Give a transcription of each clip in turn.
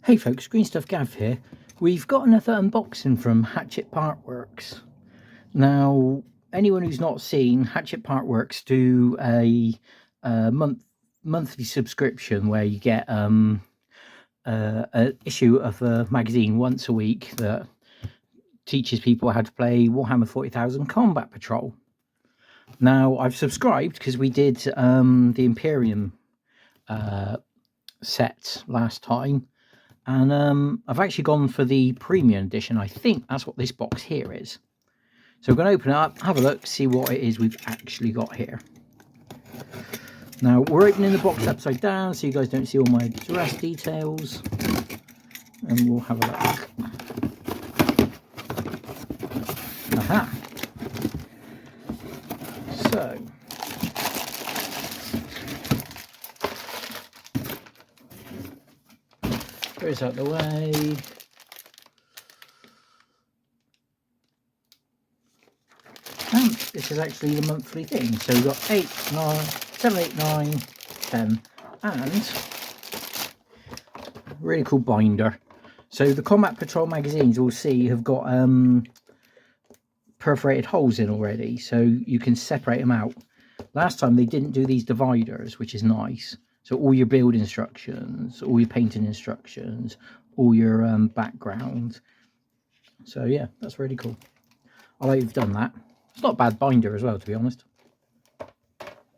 Hey folks, Green Stuff Gav here. We've got another unboxing from Hatchet Partworks. Now, anyone who's not seen, Hatchet Partworks do a monthly subscription where you get an issue of a magazine once a week that teaches people how to play Warhammer 40,000 Combat Patrol. Now, I've subscribed because we did the Imperium set last time. And I've actually gone for the premium edition. I think that's what this box here is. So we're going to open it up, have a look, see what it is we've actually got here. Now, we're opening the box upside down so you guys don't see all my dress details. And we'll have a look. Aha! So, goes out the way. And this is actually the monthly thing. So we've got 8, 9, 7, 8, 9, 10, and really cool binder. So the Combat Patrol magazines we'll see have got perforated holes in already, so you can separate them out. Last time they didn't do these dividers, which is nice. So all your build instructions, all your painting instructions, all your background. So yeah, that's really cool. I like you've done that. It's not a bad binder as well, to be honest.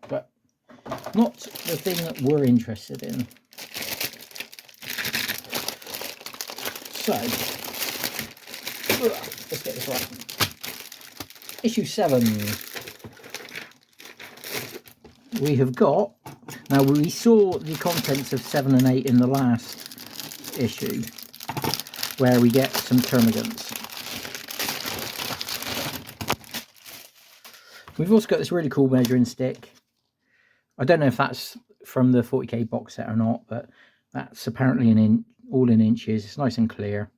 But not the thing that we're interested in. So, let's get this right. Issue 7. We have got... Now, we saw the contents of 7 and 8 in the last issue, where we get some termagants. We've also got this really cool measuring stick. I don't know if that's from the 40k box set or not, but that's apparently all in inches. It's nice and clear.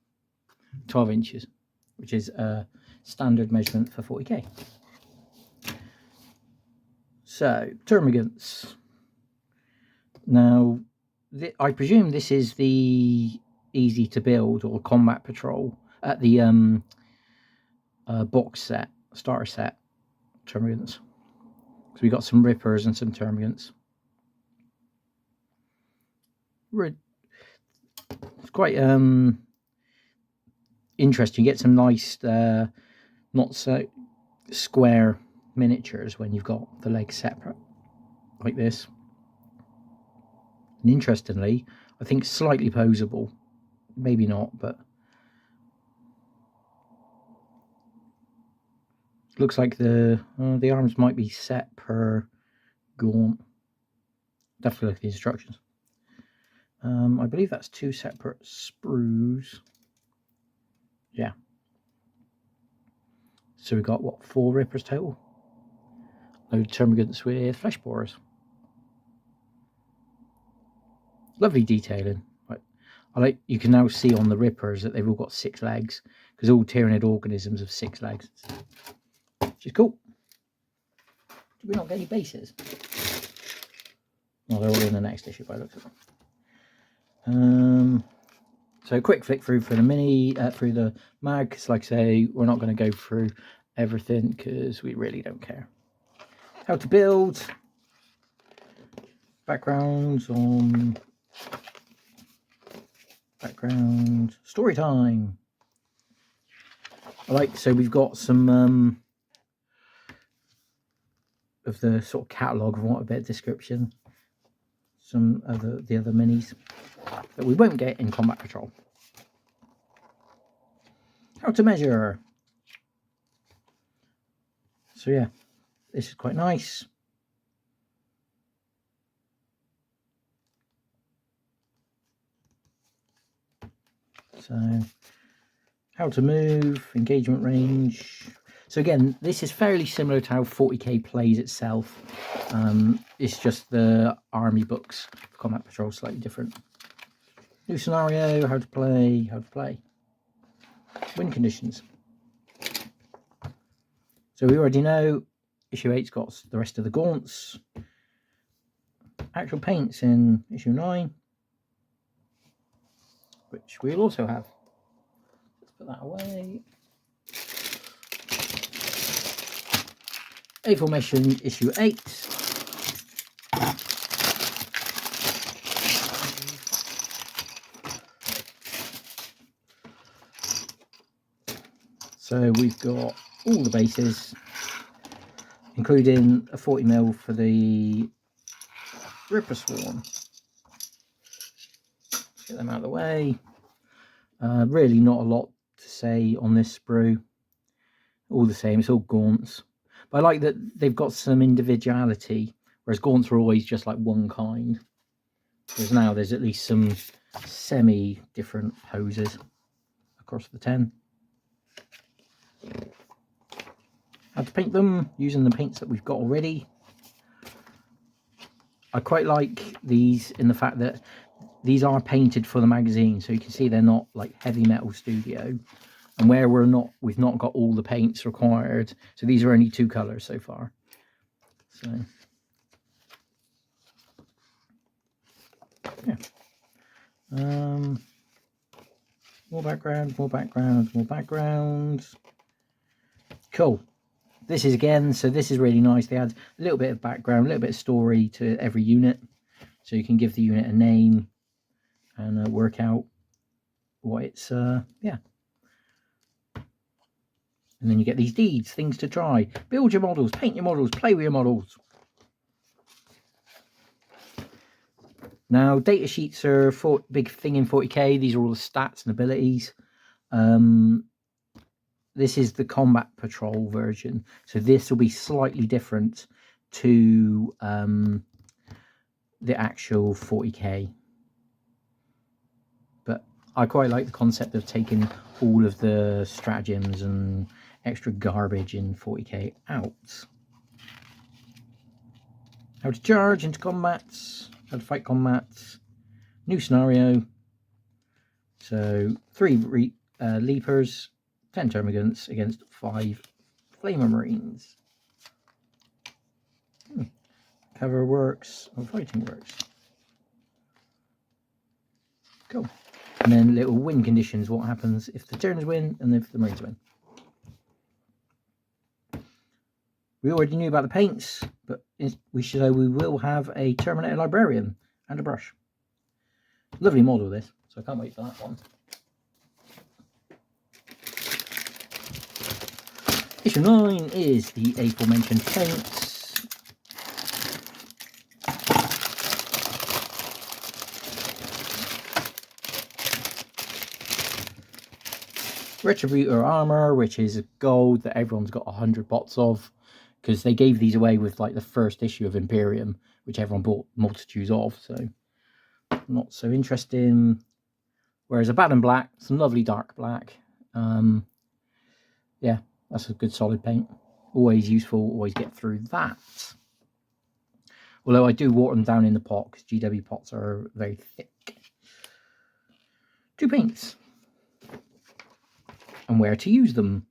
12 inches, which is a standard measurement for 40k. So, termagants. Now, I presume this is the easy to build or combat patrol at the box set, starter set termagants. So we got some rippers and some termagants. It's quite interesting. You get some nice, not so square miniatures when you've got the legs separate, like this. And interestingly, I think slightly posable. Maybe not, but looks like the arms might be set per gaunt. Definitely look at the instructions. I believe that's 2 separate sprues. Yeah. So we've got, what, 4 rippers total? Load termagants with flesh borers. Lovely detailing. Right. You can now see on the rippers that they've all got 6 legs, because all Tyranid organisms have 6 legs, which is cool. Do we not get any bases? Well, they're all in the next issue by the looks of them. So quick flick through for the mini, through the mag, because like I say, we're not going to go through everything because we really don't care. How to build, backgrounds on, background, story time. So we've got some of the sort of catalogue, if I want a bit of description. Some of the other minis that we won't get in Combat Patrol. How to measure. So yeah, this is quite nice. So, how to move, engagement range. So again, this is fairly similar to how 40k plays itself. It's just the army books for Combat Patrol slightly different. New scenario, how to play. Win conditions. So we already know issue 8's got the rest of the gaunts. Actual paints in issue 9. which we'll also have. Let's put that away. A-Formation issue 8. So we've got all the bases, including a 40mm for the Ripper Swarm. Get them out of the way. Really not a lot to say on this sprue. All the same, it's all gaunts. But I like that they've got some individuality, whereas gaunts are always just like one kind. Whereas now there's at least some semi-different poses across the 10. How to paint them using the paints that we've got already. I quite like these in the fact that these are painted for the magazine, so you can see they're not like Heavy Metal Studio, and where we've not got all the paints required, so these are only 2 colors so far. So yeah, more background, more background, more background. Cool. This is again, so this is really nice. They add a little bit of background, a little bit of story to every unit, so you can give the unit a name and work out what it's yeah. And then you get these deeds, things to try. Build your models, paint your models, play with your models. Now, data sheets are a big thing in 40k. These are all the stats and abilities. This is the combat patrol version, so this will be slightly different to the actual 40k. But I quite like the concept of taking all of the stratagems and extra garbage in 40k out. How to charge into combats, how to fight combats, new scenario. So 3 leapers, 10 termagants against 5 Flamer Marines. Cover works, or fighting works. Cool. And then little win conditions, what happens if the Terrans win and if the Marines win. We already knew about the paints, but we will have a Terminator Librarian and a brush. Lovely model this, so I can't wait for that one. Issue 9 is the aforementioned paints. Retributor armor, which is gold that everyone's got 100 bots of, because they gave these away with like the first issue of Imperium, which everyone bought multitudes of, so not so interesting. Whereas a Baden Black, some lovely dark black. Yeah, that's a good solid paint. Always useful, always get through that. Although I do water them down in the pot, because GW pots are very thick. 2 paints. And where to use them.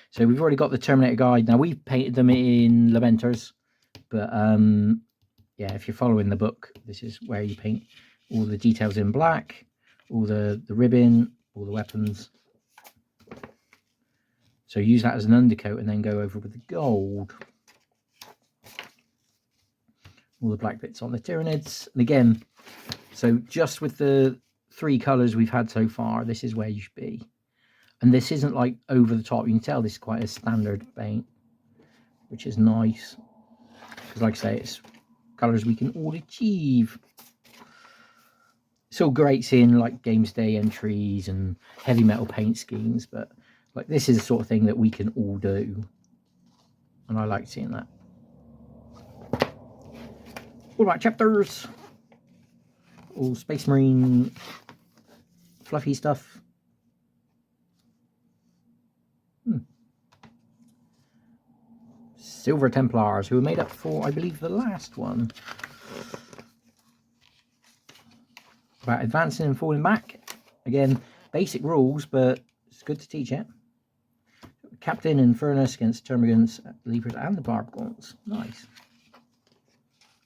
So we've already got the Terminator guide. Now we've painted them in Lamenters, but yeah, if you're following the book, this is where you paint all the details in black, all the ribbon, all the weapons. So use that as an undercoat and then go over with the gold. All the black bits on the Tyranids. And again, so just with the 3 colours we've had so far, this is where you should be. And this isn't like over the top. You can tell this is quite a standard paint, which is nice. Because like I say, it's colours we can all achieve. It's all great seeing like Games Day entries and heavy metal paint schemes, but like this is the sort of thing that we can all do. And I like seeing that. All right, chapters. All Space Marine fluffy stuff. Silver Templars, who were made up for, I believe, the last one. About advancing and falling back. Again, basic rules, but it's good to teach it. Captain Infernus against Termagants, Leapers, and the Barbgaunts. Nice.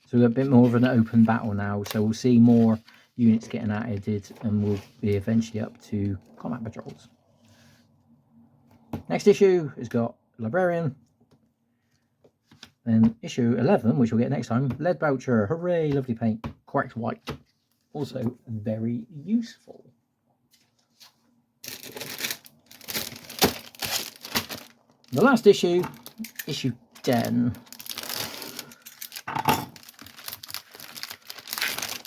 So a bit more of an open battle now, so we'll see more units getting added, and we'll be eventually up to combat patrols. Next issue has got Librarian. Then issue 11, which we'll get next time, Lead Voucher. Hooray, lovely paint. Correct white. Also very useful. The last issue, issue 10.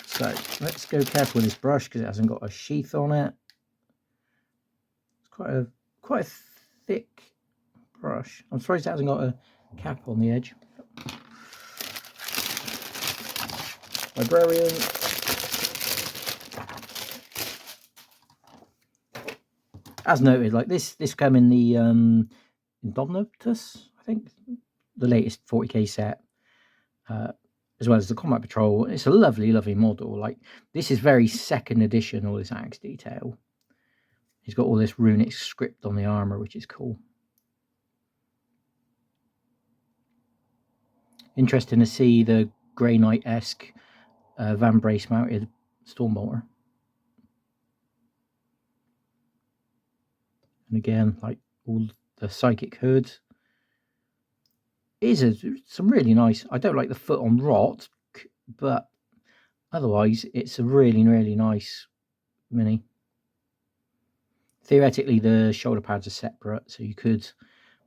So let's go careful with this brush because it hasn't got a sheath on it. It's quite a thick brush. I'm surprised it hasn't got a cap on the edge. Librarian. As noted, like this came in the Indomitus, I think, the latest 40k set, as well as the Combat Patrol. It's a lovely, lovely model. Like, this is very second edition, all this axe detail. He's got all this runic script on the armor, which is cool. Interesting to see the Grey Knight-esque Van Brace mounted Stormbolter. And again, like all the psychic hood. It is some really nice. I don't like the foot on rot, but otherwise it's a really, really nice mini. Theoretically, the shoulder pads are separate, so you could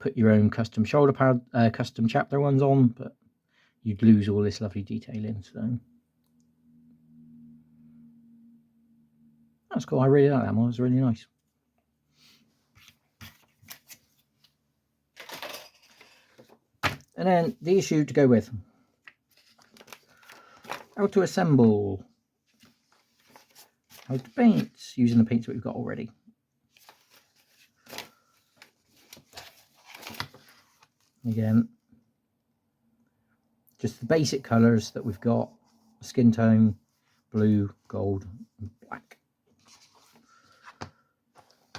put your own custom shoulder pad, custom chapter ones on, but you'd lose all this lovely detailing. So that's cool. I really like that one. It's really nice. And then the issue to go with. How to assemble. How to paint using the paints that we've got already. Again, just the basic colours that we've got. Skin tone, blue, gold, and black.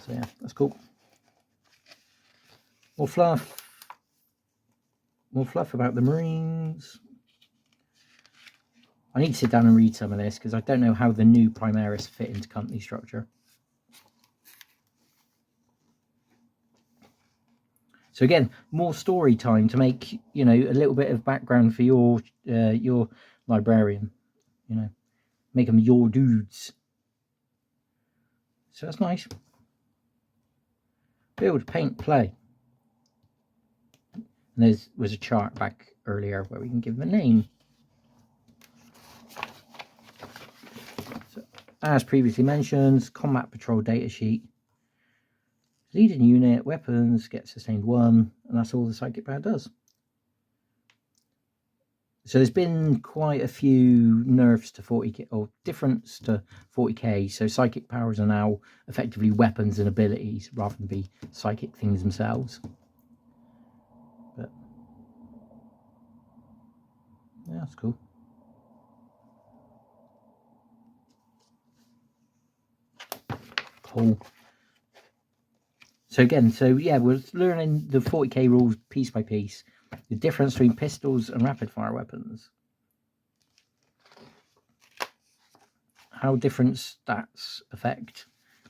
So yeah, that's cool. More fluff. More fluff about the Marines. I need to sit down and read some of this because I don't know how the new Primaris fit into company structure. So again, more story time to make, you know, a little bit of background for your librarian. You know, make them your dudes. So that's nice. Build, paint, play. And there was a chart back earlier where we can give them a name. So, as previously mentioned, Combat Patrol datasheet. Leading unit, weapons, get sustained 1, and that's all the psychic power does. So there's been quite a few nerfs to 40k, or difference to 40k, so psychic powers are now effectively weapons and abilities rather than be psychic things themselves. But yeah, that's cool. Cool. So again, yeah, we're learning the 40k rules piece by piece. The difference between pistols and rapid fire weapons. How different stats affect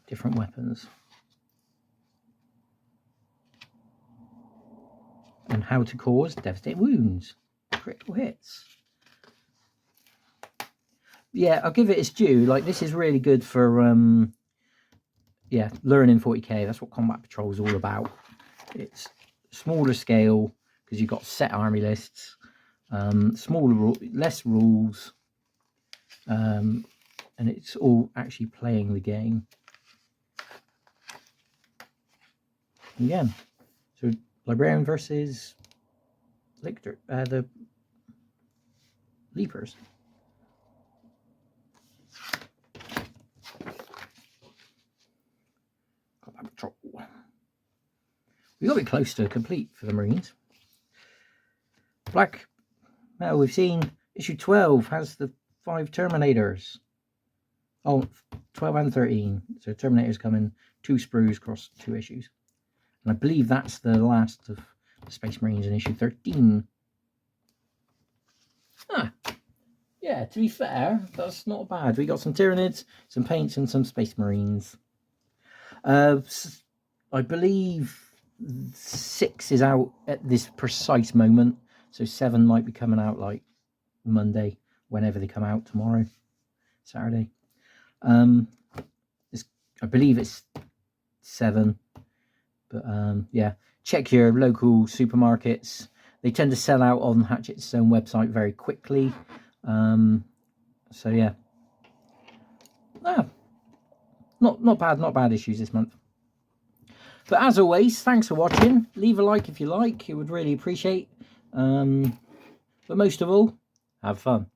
different weapons. And how to cause devastating wounds. Critical hits. Yeah, I'll give it its due. Like, this is really good for yeah, learning 40k. That's what Combat Patrol is all about. It's smaller scale because you've got set army lists, less rules, and it's all actually playing the game. Again, so Librarian versus Lictor, the Leapers. Patrol. We got a bit close to complete for the Marines. Black metal, we've seen issue 12 has the 5 Terminators. Oh, 12 and 13. So Terminators come in 2 sprues across 2 issues. And I believe that's the last of the Space Marines in issue 13. yeah, to be fair, that's not bad. We got some Tyranids, some paints, and some Space Marines. I believe 6 is out at this precise moment, so 7 might be coming out like Monday, whenever they come out, tomorrow, Saturday. I believe it's 7, but yeah, check your local supermarkets. They tend to sell out on Hatchet's own website very quickly. So yeah, not bad issues this month. But as always, thanks for watching. Leave a like if you like, it would really appreciate. But most of all, have fun.